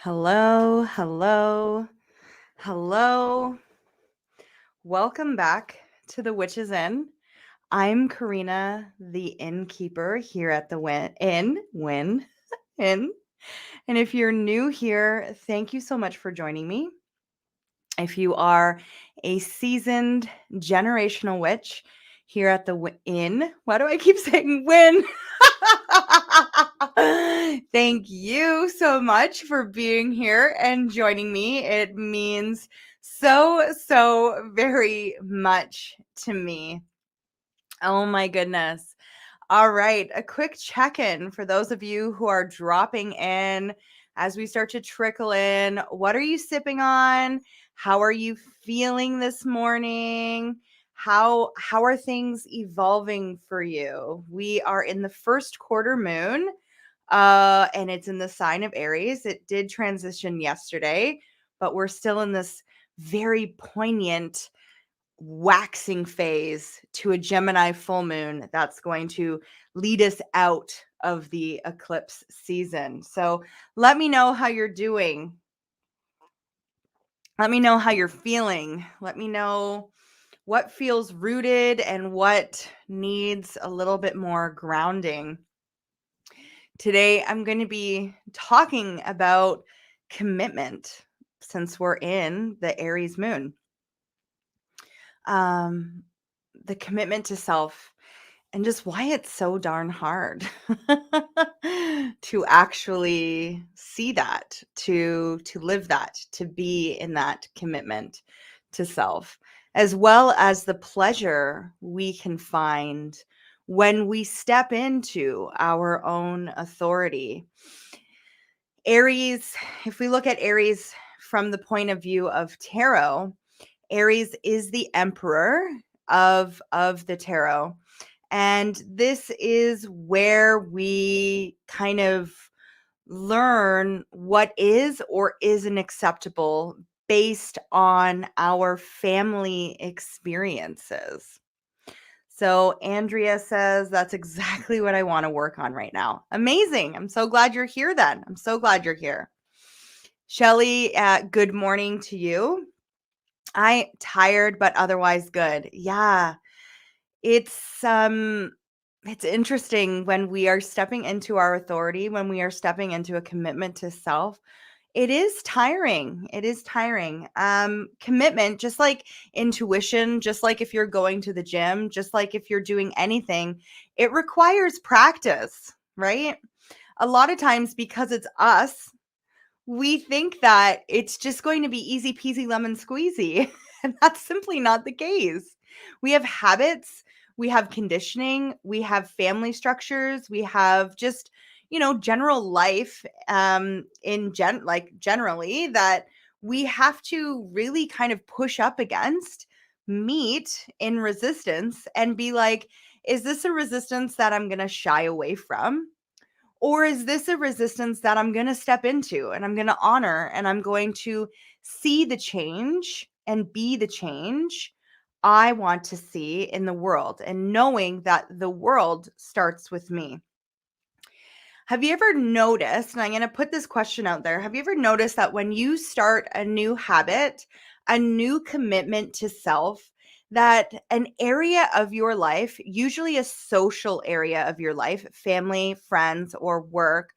Hello, hello, hello. Welcome back to the Witch's Inn. I'm Karena, the innkeeper here at the Inn. And if you're new here, thank you so much for joining me. If you are a seasoned generational witch here at the Inn, why do I keep saying win? Thank you so much for being here and joining me. It means so very much to me. Oh my goodness. All right, a quick check-in for those of you who are dropping in as we start to trickle in. What are you sipping on? How are you feeling this morning? How are things evolving for you? We are in the first quarter moon, and it's in the sign of Aries. It did transition yesterday, but we're still in this very poignant waxing phase to a Gemini full moon that's going to lead us out of the eclipse season. So let me know how you're doing. Let me know how you're feeling. Let me know what feels rooted and what needs a little bit more grounding. Today, I'm going to be talking about commitment since we're in the Aries moon. The commitment to self and just why it's so darn hard to actually see that, to live that, to be in that commitment to self, as well as the pleasure we can find when we step into our own authority. Aries, if we look at Aries from the point of view of tarot, Aries is the emperor of the tarot. And this is where we kind of learn what is or isn't acceptable based on our family experiences. So Andrea says, that's exactly what I want to work on right now. Amazing. I'm so glad you're here then. I'm so glad you're here. Shelly, good morning to you. I tired, but otherwise good. Yeah. It's interesting when we are stepping into our authority, when we are stepping into a commitment to self. It is tiring. It is tiring. Commitment, just like intuition, just like if you're going to the gym, just like if you're doing anything, it requires practice, right? A lot of times because it's us, we think that it's just going to be easy peasy lemon squeezy. And that's simply not the case. We have habits, we have conditioning, we have family structures, we have just, general life generally that we have to really kind of push up against, meet in resistance and be like, is this a resistance that I'm going to shy away from? Or is this a resistance that I'm going to step into and I'm going to honor and I'm going to see the change and be the change I want to see in the world, and knowing that the world starts with me? Have you ever noticed, and I'm going to put this question out there, have you ever noticed that when you start a new habit, a new commitment to self, that an area of your life, usually a social area of your life, family, friends, or work,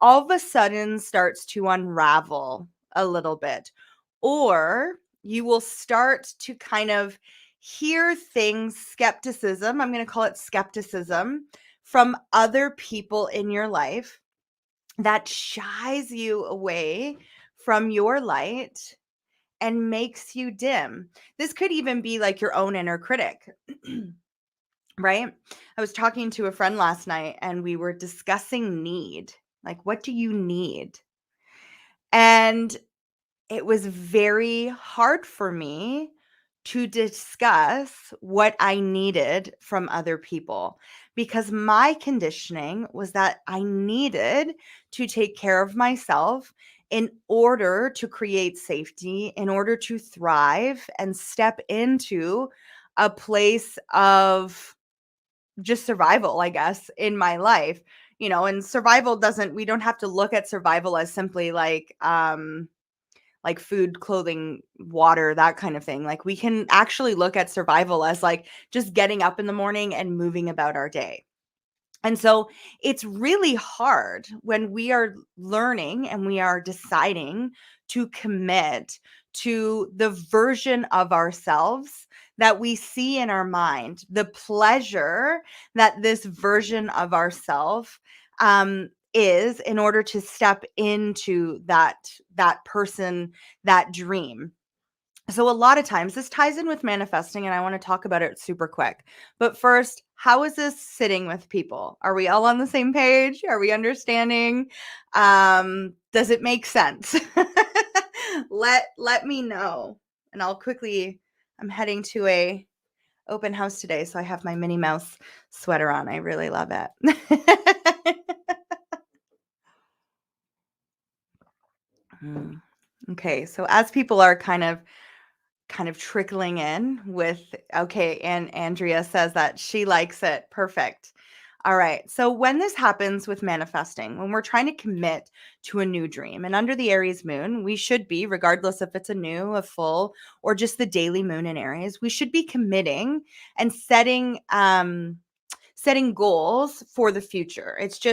all of a sudden starts to unravel a little bit? Or you will start to kind of hear things, skepticism, I'm going to call it skepticism, from other people in your life that shies you away from your light and makes you dim. This could even be like your own inner critic, right? I was talking to a friend last night and we were discussing need. Like, what do you need? And it was very hard for me to discuss what I needed from other people, because my conditioning was that I needed to take care of myself in order to create safety, in order to thrive and step into a place of just survival, I guess, in my life. and survival we don't have to look at survival as simply like food, clothing, water, that kind of thing. Like we can actually look at survival as like just getting up in the morning and moving about our day. And so it's really hard when we are learning and we are deciding to commit to the version of ourselves that we see in our mind, the pleasure that this version of ourself is, in order to step into that person, that dream. So a lot of times this ties in with manifesting, and I want to talk about it super quick. But first, how is this sitting with people? Are we all on the same page? Are we understanding? Does it make sense? Let me know. And I'm heading to a open house today, so I have my Minnie Mouse sweater on. I really love it. Okay, so as people are kind of trickling in with, okay, and Andrea says that she likes it. Perfect. All right. So when this happens with manifesting, when we're trying to commit to a new dream, and under the Aries moon, we should be, regardless if it's a new, a full, or just the daily moon in Aries, we should be committing and setting goals for the future. It's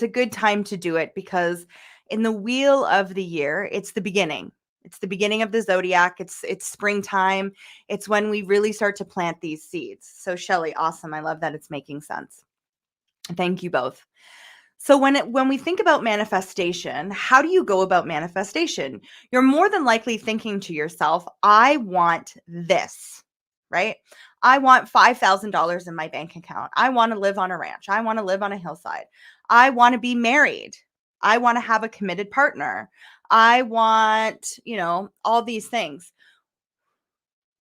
a good time to do it, because in the wheel of the year, it's the beginning. It's the beginning of the zodiac. It's springtime. It's when we really start to plant these seeds. So Shelley, awesome. I love that it's making sense. Thank you both. So when we think about manifestation, how do you go about manifestation? You're more than likely thinking to yourself, I want this, right? I want $5,000 in my bank account. I want to live on a ranch. I want to live on a hillside. I want to be married. I want to have a committed partner. I want, all these things.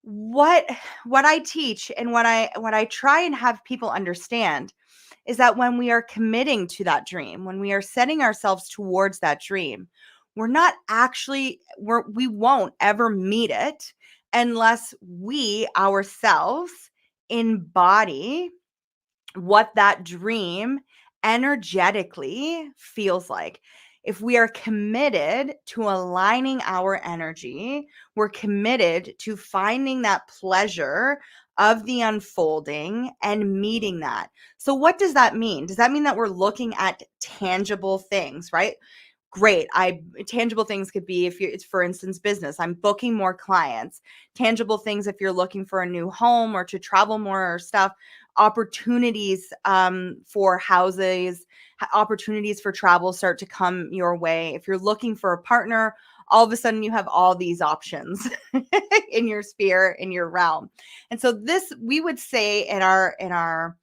What I teach and what I try and have people understand is that when we are committing to that dream, when we are setting ourselves towards that dream, we won't ever meet it unless we ourselves embody what that dream energetically feels like. If we are committed to aligning our energy, we're committed to finding that pleasure of the unfolding and meeting that. So what does that mean? Does that mean that we're looking at tangible things, right? Great. Tangible things could be, if it's, for instance, business, I'm booking more clients. Tangible things, if you're looking for a new home or to travel more or stuff, opportunities for houses, opportunities for travel start to come your way. If you're looking for a partner, all of a sudden you have all these options in your sphere, in your realm. And so this, we would say in our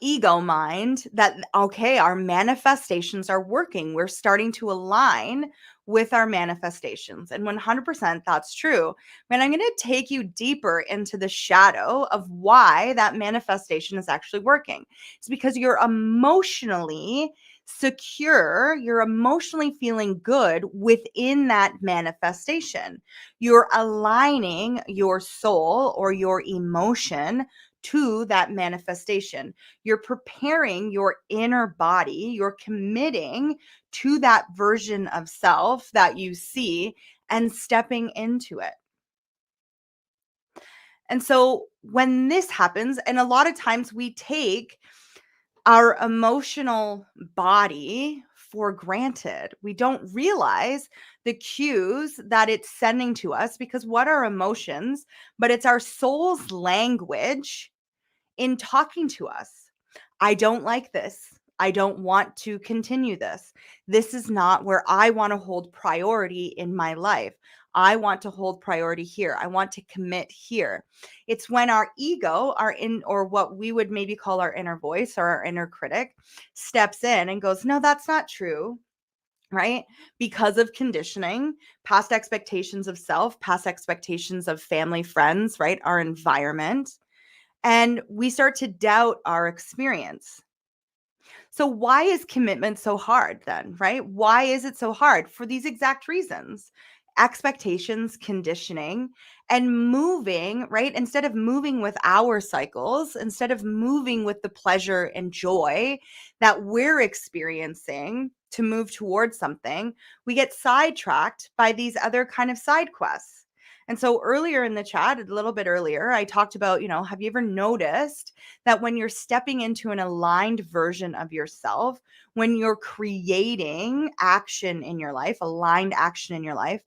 ego mind, that, okay, our manifestations are working. We're starting to align with our manifestations. And 100% that's true. And I'm going to take you deeper into the shadow of why that manifestation is actually working. It's because you're emotionally secure, you're emotionally feeling good within that manifestation. You're aligning your soul or your emotion to that manifestation. You're preparing your inner body, you're committing to that version of self that you see and stepping into it. And so when this happens, and a lot of times we take our emotional body for granted. We don't realize the cues that it's sending to us, because what are emotions? But it's our soul's language in talking to us. I don't like this. I don't want to continue this. This is not where I want to hold priority in my life. I want to hold priority here. I want to commit here. It's when our ego, or what we would maybe call our inner voice or our inner critic, steps in and goes, no, that's not true. Right? Because of conditioning, past expectations of self, past expectations of family, friends, right? Our environment. And we start to doubt our experience. So why is commitment so hard then, right? Why is it so hard? For these exact reasons. expectations, conditioning, and moving, right? Instead of moving with our cycles, instead of moving with the pleasure and joy that we're experiencing to move towards something, we get sidetracked by these other kind of side quests. And so earlier in the chat, a little bit earlier, I talked about, have you ever noticed that when you're stepping into an aligned version of yourself, when you're creating action in your life, aligned action in your life,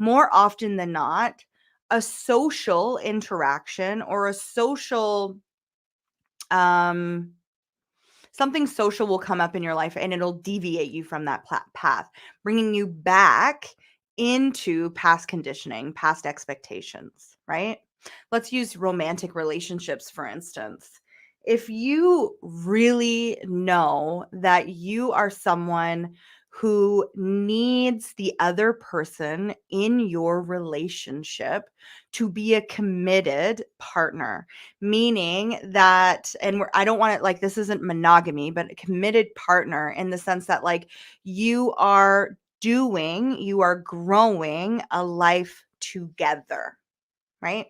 more often than not, a social interaction or a social, something social will come up in your life and it'll deviate you from that path, bringing you back into past conditioning, past expectations, right? Let's use romantic relationships, for instance. If you really know that you are someone who needs the other person in your relationship to be a committed partner, meaning that, and I don't want it like, this isn't monogamy, but a committed partner in the sense that like you are growing a life together, right?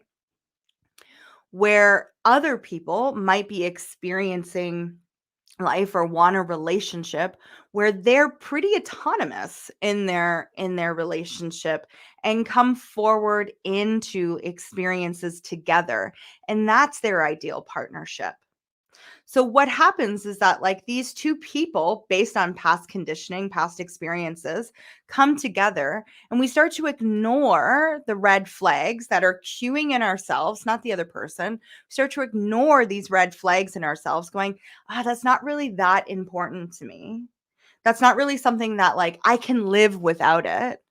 Where other people might be experiencing life or want a relationship where they're pretty autonomous in their relationship and come forward into experiences together, and that's their ideal partnership. So what happens is that like these two people, based on past conditioning, past experiences, come together and we start to ignore the red flags that are cueing in ourselves, not the other person. We start to ignore these red flags in ourselves going, that's not really that important to me. That's not really something that like I can live without it.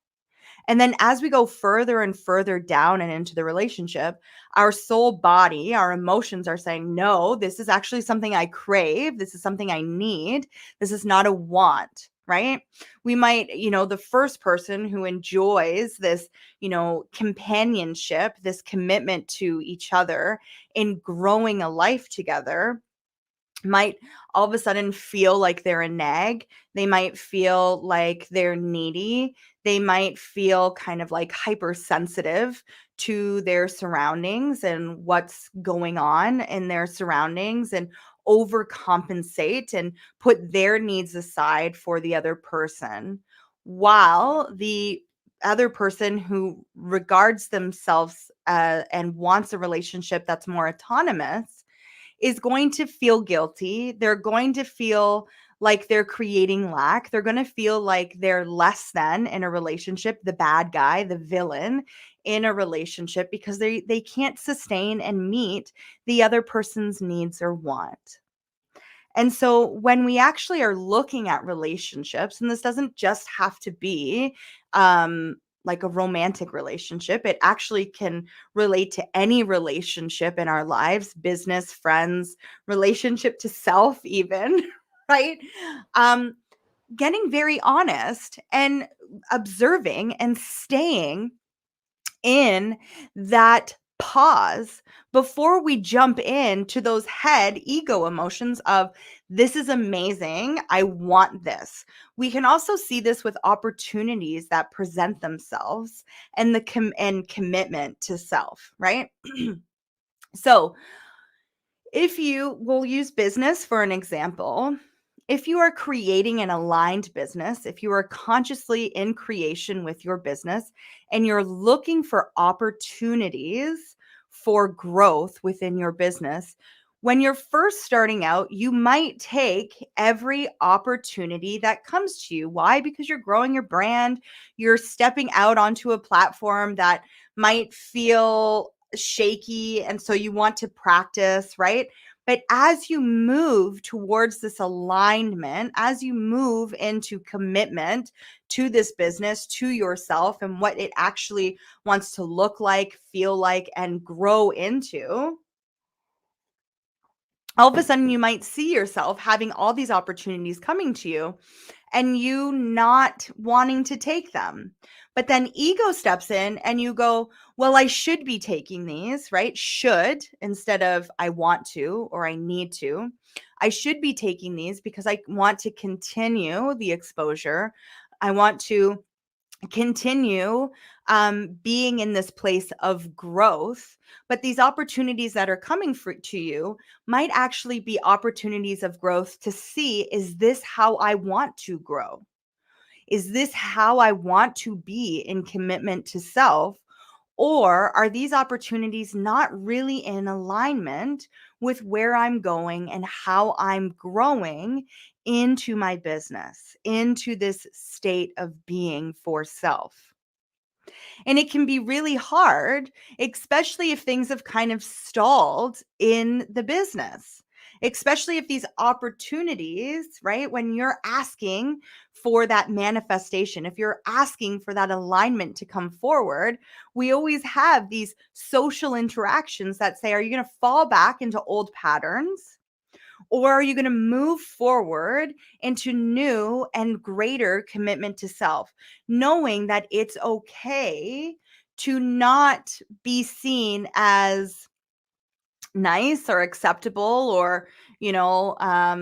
And then as we go further and further down and into the relationship, our soul body, our emotions are saying, no, this is actually something I crave. This is something I need. This is not a want, right? We might, the first person who enjoys this, companionship, this commitment to each other in growing a life together, might all of a sudden feel like they're a nag. They might feel like they're needy. They might feel kind of like hypersensitive to their surroundings and what's going on in their surroundings and overcompensate and put their needs aside for the other person, while the other person who regards themselves and wants a relationship that's more autonomous is going to feel guilty. They're going to feel like they're creating lack. They're going to feel like they're less than in a relationship, the bad guy, the villain in a relationship, because they can't sustain and meet the other person's needs or want. And so when we actually are looking at relationships, and this doesn't just have to be like a romantic relationship, it actually can relate to any relationship in our lives, business, friends, relationship to self, even, right? Um, Getting very honest and observing and staying in that pause before we jump into those head ego emotions of this is amazing, I want this. We can also see this with opportunities that present themselves and the and commitment to self, right? So if you will use business for an example, if you are creating an aligned business, if you are consciously in creation with your business and you're looking for opportunities for growth within your business, when you're first starting out, you might take every opportunity that comes to you. Why? Because you're growing your brand, you're stepping out onto a platform that might feel shaky, and so you want to practice, right? But as you move towards this alignment, as you move into commitment to this business, to yourself, and what it actually wants to look like, feel like, and grow into, all of a sudden you might see yourself having all these opportunities coming to you and you not wanting to take them. But then ego steps in and you go, well, I should be taking these, right? Should, instead of I want to or I need to. I should be taking these because I want to continue the exposure. I want to continue being in this place of growth. But these opportunities that are coming to you might actually be opportunities of growth to see, is this how I want to grow? Is this how I want to be in commitment to self? Or are these opportunities not really in alignment with where I'm going and how I'm growing into my business, into this state of being for self? And it can be really hard, especially if things have kind of stalled in the business, especially if these opportunities, right? When you're asking for that manifestation, if you're asking for that alignment to come forward, we always have these social interactions that say, are you going to fall back into old patterns? Or are you going to move forward into new and greater commitment to self, knowing that it's okay to not be seen as nice or acceptable, or, you know, a,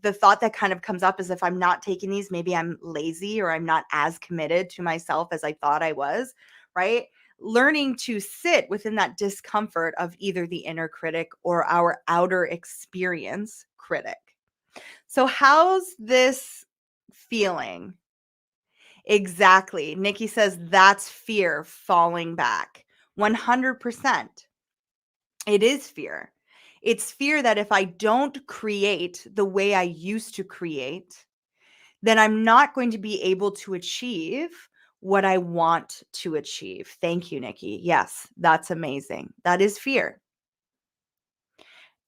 the thought that kind of comes up is, if I'm not taking these, maybe I'm lazy or I'm not as committed to myself as I thought I was, right? Learning to sit within that discomfort of either the inner critic or our outer experience critic. So, how's this feeling? Exactly. Nikki says that's fear falling back. 100%. It is fear. It's fear that if I don't create the way I used to create, then I'm not going to be able to achieve what I want to achieve. Thank you, Nikki. Yes, that's amazing. That is fear.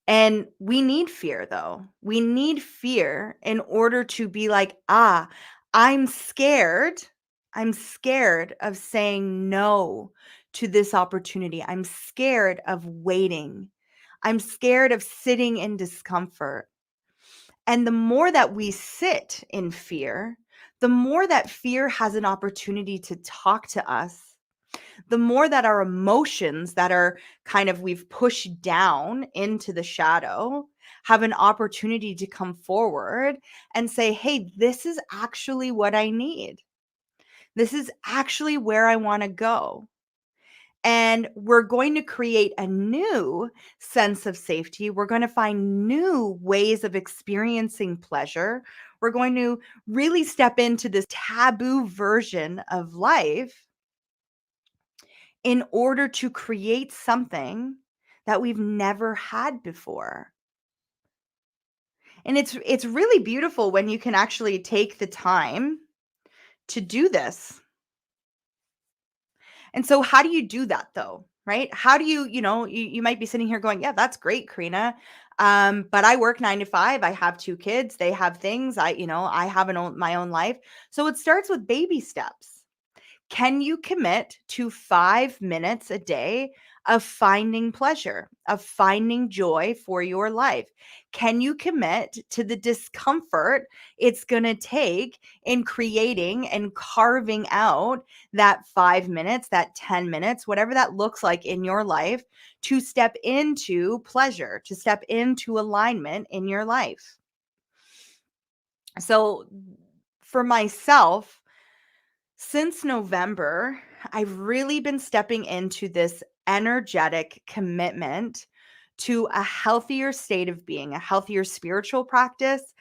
And we need fear, though. We need fear in order to be like, I'm scared. I'm scared of saying no to this opportunity. I'm scared of waiting. I'm scared of sitting in discomfort. And the more that we sit in fear, the more that fear has an opportunity to talk to us, the more that our emotions that are kind of we've pushed down into the shadow have an opportunity to come forward and say, hey, this is actually what I need. This is actually where I want to go. And we're going to create a new sense of safety. We're going to find new ways of experiencing pleasure. We're going to really step into this taboo version of life in order to create something that we've never had before. And it's really beautiful when you can actually take the time to do this. And so how do you do that though? Right? How do you might be sitting here going, yeah, that's great, Karena. But I work 9 to 5. I have 2 kids. They have things. I have my own life. So it starts with baby steps. Can you commit to 5 minutes a day of finding pleasure, of finding joy for your life? Can you commit to the discomfort it's going to take in creating and carving out that 5 minutes, that 10 minutes, whatever that looks like in your life, to step into pleasure, to step into alignment in your life? So, for myself, since November, I've really been stepping into this energetic commitment to a healthier state of being, a healthier spiritual practice,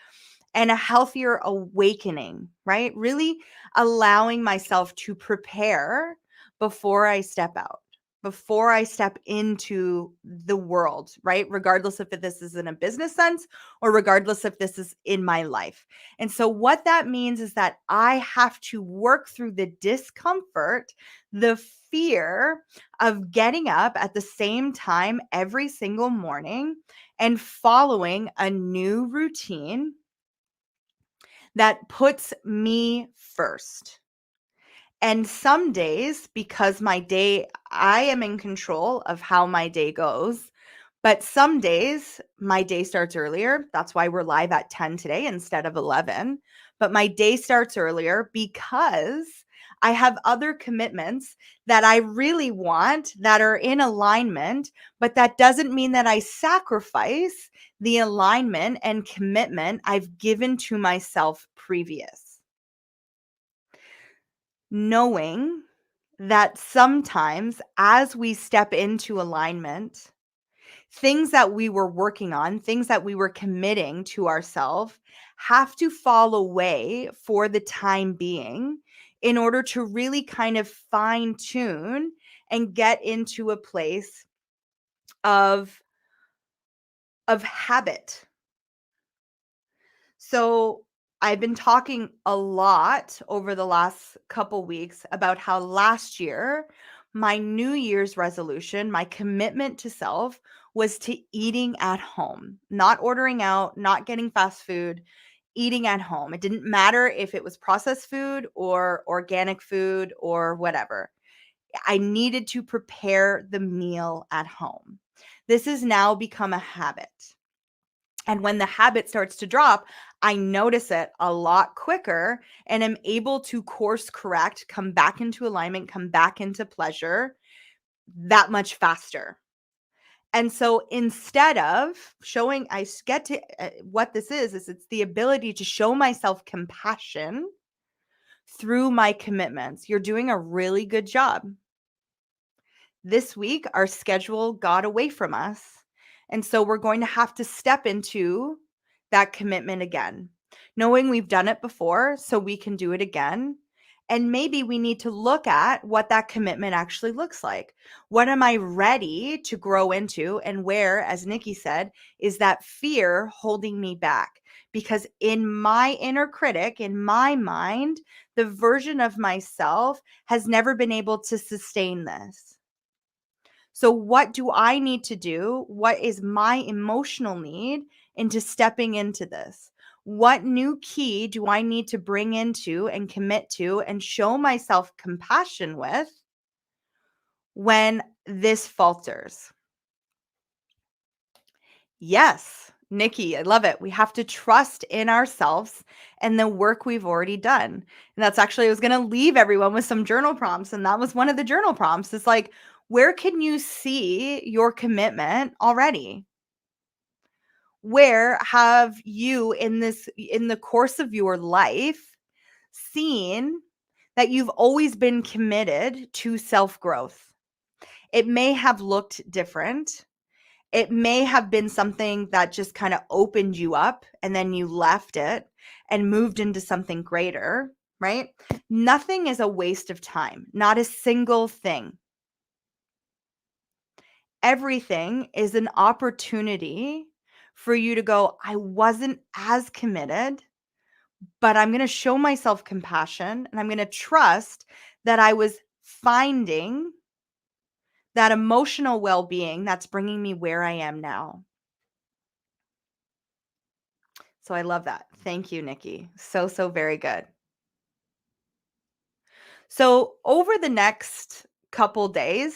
and a healthier awakening, right? Really allowing myself to prepare before I step out, before I step into the world, right? Regardless if this is in a business sense or regardless if this is in my life. And so, what that means is that I have to work through the discomfort, the fear of getting up at the same time every single morning and following a new routine that puts me first. And some days, because I am in control of how my day goes. But some days, my day starts earlier. That's why we're live at 10 today instead of 11. But my day starts earlier because I have other commitments that I really want that are in alignment. But that doesn't mean that I sacrifice the alignment and commitment I've given to myself previous. knowing that sometimes as we step into alignment, things that we were working on, things that we were committing to ourselves have to fall away for the time being in order to really kind of fine tune and get into a place of habit. So I've been talking a lot over the last couple weeks about how last year, my New Year's resolution, my commitment to self was to eating at home, not ordering out, not getting fast food, eating at home. It didn't matter if it was processed food or organic food or whatever. I needed to prepare the meal at home. This has now become a habit. And when the habit starts to drop, I notice it a lot quicker and am able to course correct, come back into alignment, come back into pleasure that much faster. And so instead of showing, get to what this is it's the ability to show myself compassion through my commitments. You're doing a really good job. This week, our schedule got away from us. And so we're going to have to step into that commitment again, knowing we've done it before so we can do it again. And maybe we need to look at what that commitment actually looks like. What am I ready to grow into? And where, as Nikki said, is that fear holding me back? Because in my inner critic, in my mind, the version of myself has never been able to sustain this. So, what do I need to do? What is my emotional need into stepping into this? What new key do I need to bring into and commit to and show myself compassion with when this falters? Yes, Nikki, I love it. We have to trust in ourselves and the work we've already done. And that's actually, I was going to leave everyone with some journal prompts. And that was one of the journal prompts. It's like, where can you see your commitment already? Where have you in the course of your life seen that you've always been committed to self-growth? It may have looked different. It may have been something that just kind of opened you up and then you left it and moved into something greater, right? Nothing is a waste of time, not a single thing. Everything is an opportunity for you to go, I wasn't as committed, but I'm going to show myself compassion and I'm going to trust that I was finding that emotional well-being that's bringing me where I am now. So I love that. Thank you, Nikki. So very good. So over the next couple days,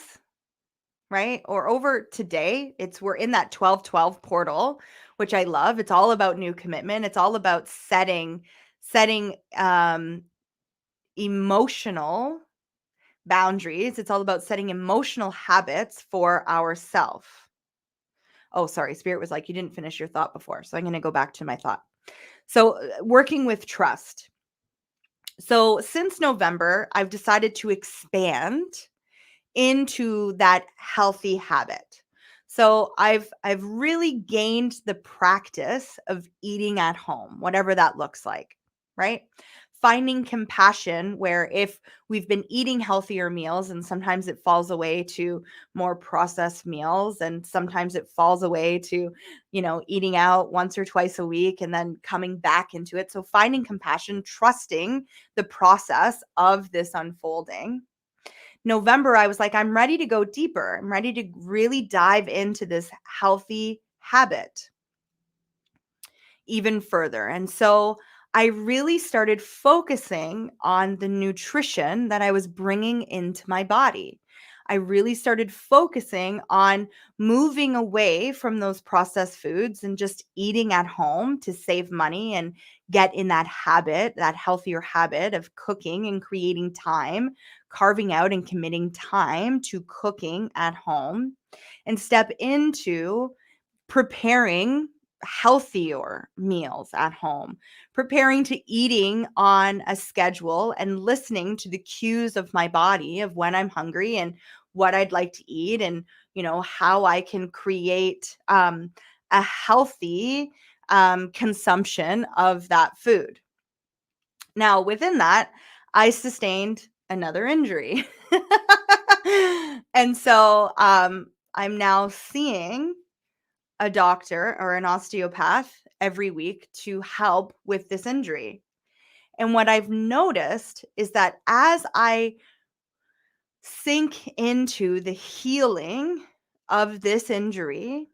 right? Or over today, we're in that 12/12 portal, which I love. It's all about new commitment. It's all about setting emotional boundaries. It's all about setting emotional habits for ourself. Oh, sorry. Spirit was like, you didn't finish your thought before. So I'm going to go back to my thought. So working with trust. So since November, I've decided to expand into that healthy habit. So I've really gained the practice of eating at home, whatever that looks like, right? Finding compassion where if we've been eating healthier meals and sometimes it falls away to more processed meals and sometimes it falls away to, eating out once or twice a week and then coming back into it. So finding compassion, trusting the process of this unfolding. November, I was like, I'm ready to go deeper. I'm ready to really dive into this healthy habit even further. And so I really started focusing on the nutrition that I was bringing into my body. I really started focusing on moving away from those processed foods and just eating at home to save money and get in that habit, that healthier habit of cooking and creating time, carving out and committing time to cooking at home, and step into preparing healthier meals at home, preparing to eating on a schedule and listening to the cues of my body of when I'm hungry and what I'd like to eat, and how I can create a healthy consumption of that food. Now, within that, I sustained another injury. And so I'm now seeing a doctor or an osteopath every week to help with this injury. And what I've noticed is that as I sink into the healing of this injury,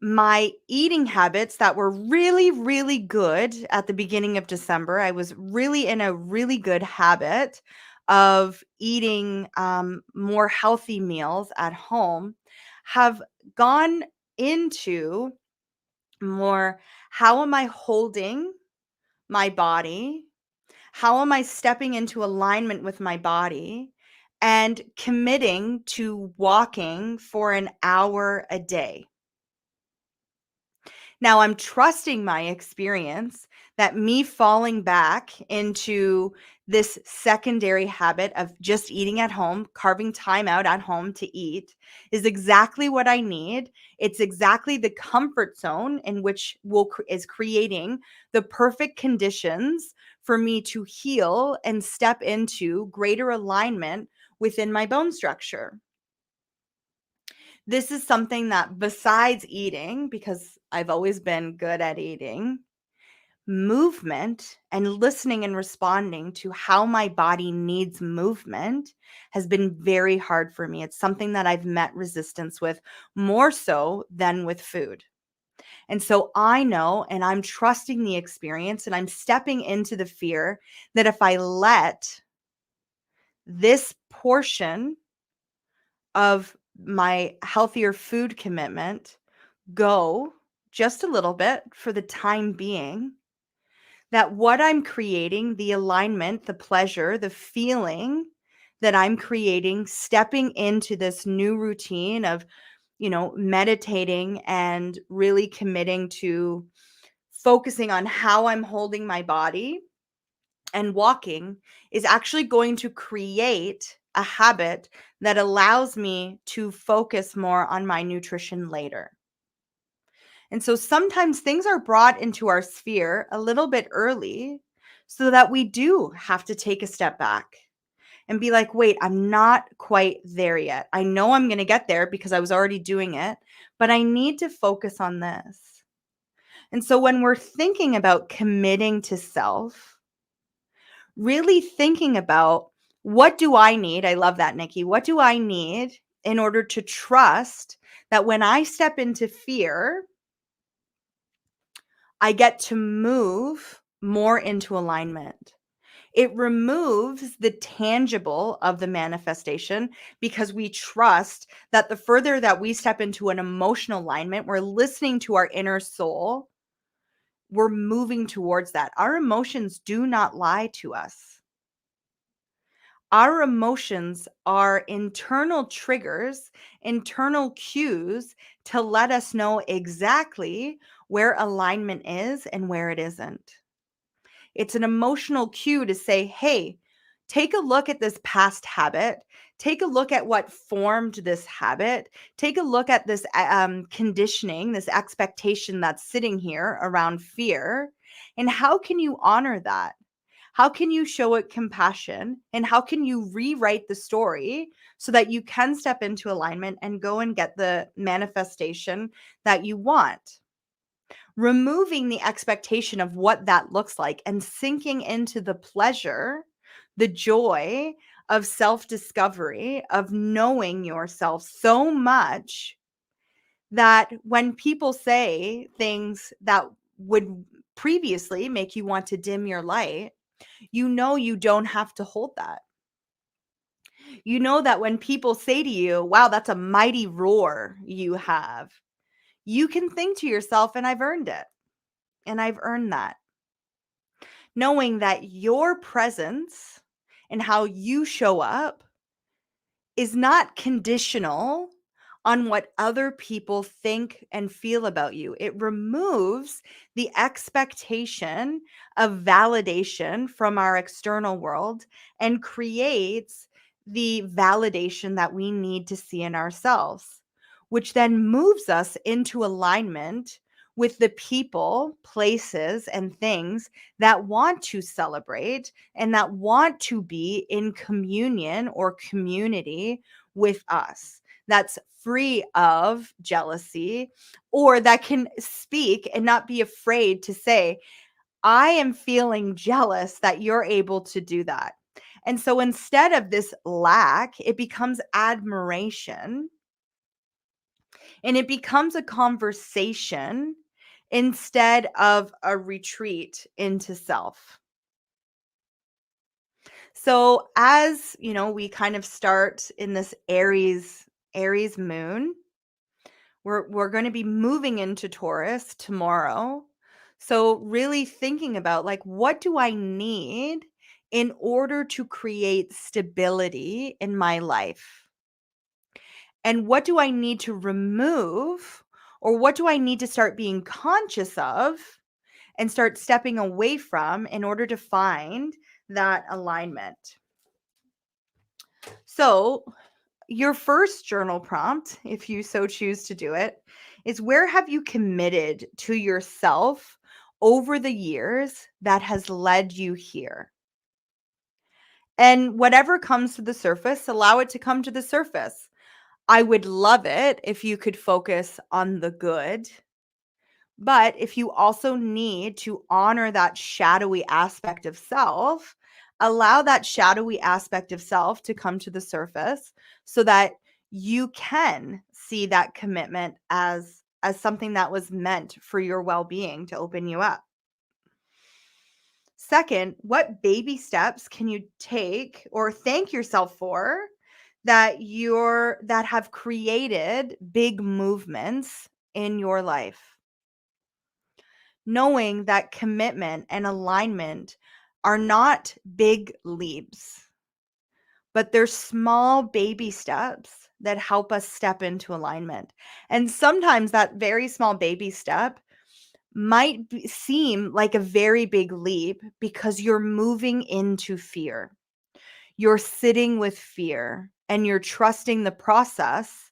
my eating habits that were really, really good at the beginning of December, I was really in a really good habit of eating more healthy meals at home, have gone into more, how am I holding my body? How am I stepping into alignment with my body and committing to walking for an hour a day? Now I'm trusting my experience that me falling back into this secondary habit of just eating at home, carving time out at home to eat, is exactly what I need. It's exactly the comfort zone in which is creating the perfect conditions for me to heal and step into greater alignment within my bone structure. This is something that, besides eating, because I've always been good at eating, movement and listening and responding to how my body needs movement has been very hard for me. It's something that I've met resistance with more so than with food. And so I know, and I'm trusting the experience, and I'm stepping into the fear that if I let this portion of my healthier food commitment go just a little bit for the time being, that what I'm creating, the alignment, the pleasure, the feeling that I'm creating, stepping into this new routine of, meditating and really committing to focusing on how I'm holding my body and walking, is actually going to create a habit that allows me to focus more on my nutrition later. And so sometimes things are brought into our sphere a little bit early so that we do have to take a step back and be like, wait, I'm not quite there yet. I know I'm going to get there because I was already doing it, but I need to focus on this. And so when we're thinking about committing to self, really thinking about, what do I need? I love that, Nikki. What do I need in order to trust that when I step into fear, I get to move more into alignment? It removes the tangible of the manifestation because we trust that the further that we step into an emotional alignment, we're listening to our inner soul, we're moving towards that. Our emotions do not lie to us. Our emotions are internal triggers, internal cues to let us know exactly where alignment is and where it isn't. It's an emotional cue to say, hey, take a look at this past habit. Take a look at what formed this habit. Take a look at this conditioning, this expectation that's sitting here around fear. And how can you honor that? How can you show it compassion? And how can you rewrite the story so that you can step into alignment and go and get the manifestation that you want? Removing the expectation of what that looks like and sinking into the pleasure, the joy of self-discovery, of knowing yourself so much that when people say things that would previously make you want to dim your light, you don't have to hold that. You know that when people say to you, wow, that's a mighty roar you have, you can think to yourself, and I've earned it. And I've earned that. Knowing that your presence and how you show up is not conditional on what other people think and feel about you. It removes the expectation of validation from our external world and creates the validation that we need to see in ourselves, which then moves us into alignment with the people, places, and things that want to celebrate and that want to be in communion or community with us. That's free of jealousy, or that can speak and not be afraid to say, I am feeling jealous that you're able to do that. And so instead of this lack, it becomes admiration and it becomes a conversation instead of a retreat into self. So as, we kind of start in this Aries moon, we're going to be moving into Taurus tomorrow. So really thinking about, like, what do I need in order to create stability in my life? And what do I need to remove, or what do I need to start being conscious of and start stepping away from in order to find that alignment? So, your first journal prompt, if you so choose to do it, is where have you committed to yourself over the years that has led you here? And whatever comes to the surface, allow it to come to the surface. I would love it if you could focus on the good. But if you also need to honor that shadowy aspect of self, allow that shadowy aspect of self to come to the surface so that you can see that commitment as something that was meant for your well-being to open you up. Second, what baby steps can you take or thank yourself for that have created big movements in your life? Knowing that commitment and alignment are not big leaps, but they're small baby steps that help us step into alignment. And sometimes that very small baby step seem like a very big leap because you're moving into fear. You're sitting with fear and you're trusting the process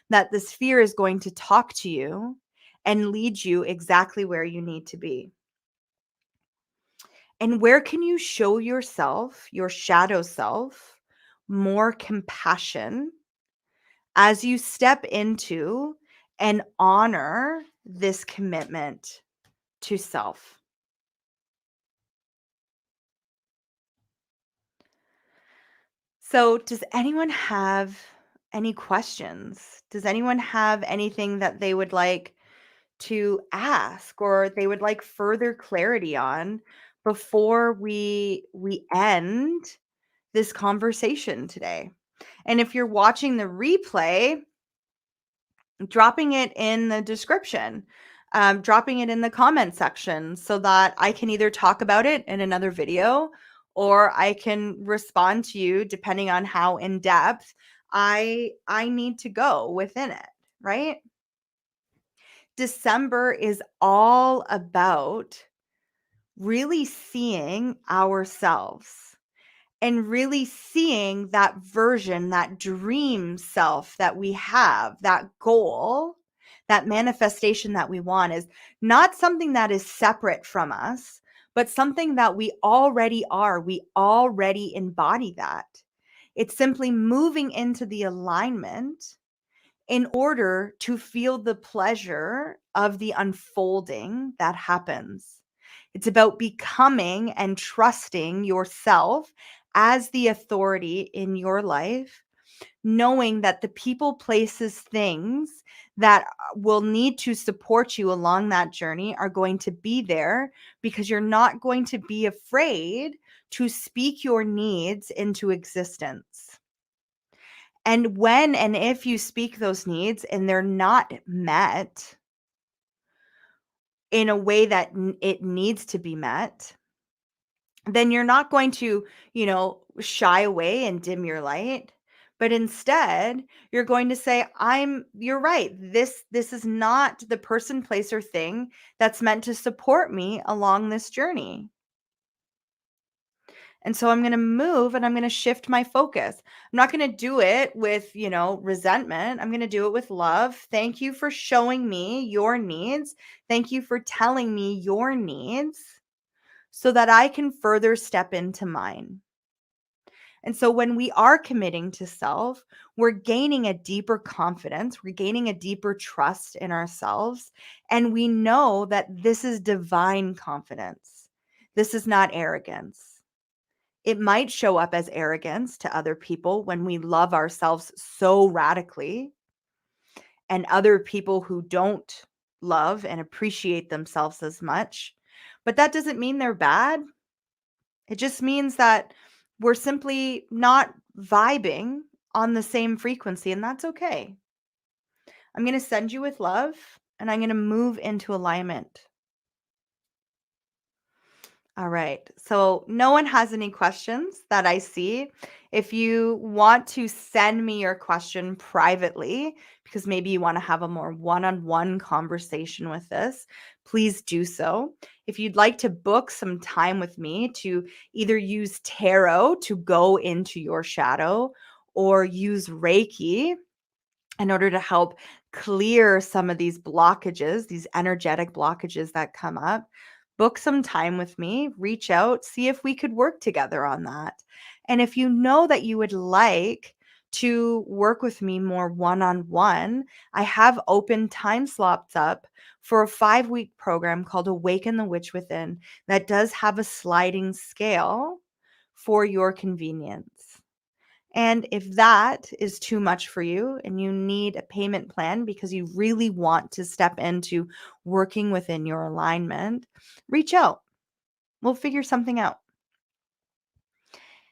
that this fear is going to talk to you and lead you exactly where you need to be. And where can you show yourself, your shadow self, more compassion as you step into and honor this commitment to self? So, does anyone have any questions? Does anyone have anything that they would like to ask or they would like further clarity on before we end this conversation today? And if you're watching the replay, dropping it in the description, dropping it in the comment section so that I can either talk about it in another video or I can respond to you depending on how in depth I need to go within it, right? December is all about really seeing ourselves and really seeing that version, that dream self that we have, that goal, that manifestation that we want is not something that is separate from us, but something that we already are. We already embody that. It's simply moving into the alignment in order to feel the pleasure of the unfolding that happens. It's about becoming and trusting yourself as the authority in your life, knowing that the people, places, things that will need to support you along that journey are going to be there because you're not going to be afraid to speak your needs into existence. And when and if you speak those needs and they're not met in a way that it needs to be met, then you're not going to, shy away and dim your light, But instead, you're going to say, you're right. This is not the person, place, or thing that's meant to support me along this journey. And so I'm going to move and I'm going to shift my focus. I'm not going to do it with, resentment. I'm going to do it with love. Thank you for showing me your needs. Thank you for telling me your needs so that I can further step into mine. And so when we are committing to self, we're gaining a deeper confidence, we're gaining a deeper trust in ourselves. And we know that this is divine confidence. This is not arrogance. It might show up as arrogance to other people when we love ourselves so radically, and other people who don't love and appreciate themselves as much. But that doesn't mean they're bad. It just means that we're simply not vibing on the same frequency, and that's okay. I'm going to send you with love, and I'm going to move into alignment. All right. So no one has any questions that I see. If you want to send me your question privately, because maybe you want to have a more one-on-one conversation with this, please do so. If you'd like to book some time with me to either use tarot to go into your shadow or use Reiki in order to help clear some of these blockages, these energetic blockages that come up, book some time with me, reach out, see if we could work together on that. And if you know that you would like to work with me more one-on-one, I have open time slots up for a 5-week program called Awaken the Witch Within that does have a sliding scale for your convenience. And if that is too much for you and you need a payment plan because you really want to step into working within your alignment, reach out. We'll figure something out.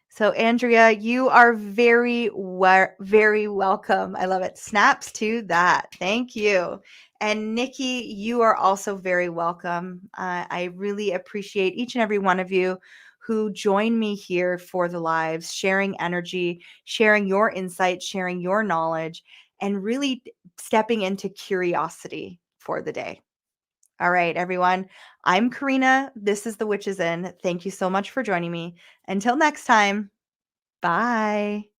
So, Andrea, you are very welcome. I love it. Snaps to that. Thank you. And Nikki, you are also very welcome. I really appreciate each and every one of you who join me here for the lives, sharing energy, sharing your insights, sharing your knowledge, and really stepping into curiosity for the day. All right, everyone. I'm Karena. This is The Witch's Inn. Thank you so much for joining me. Until next time. Bye.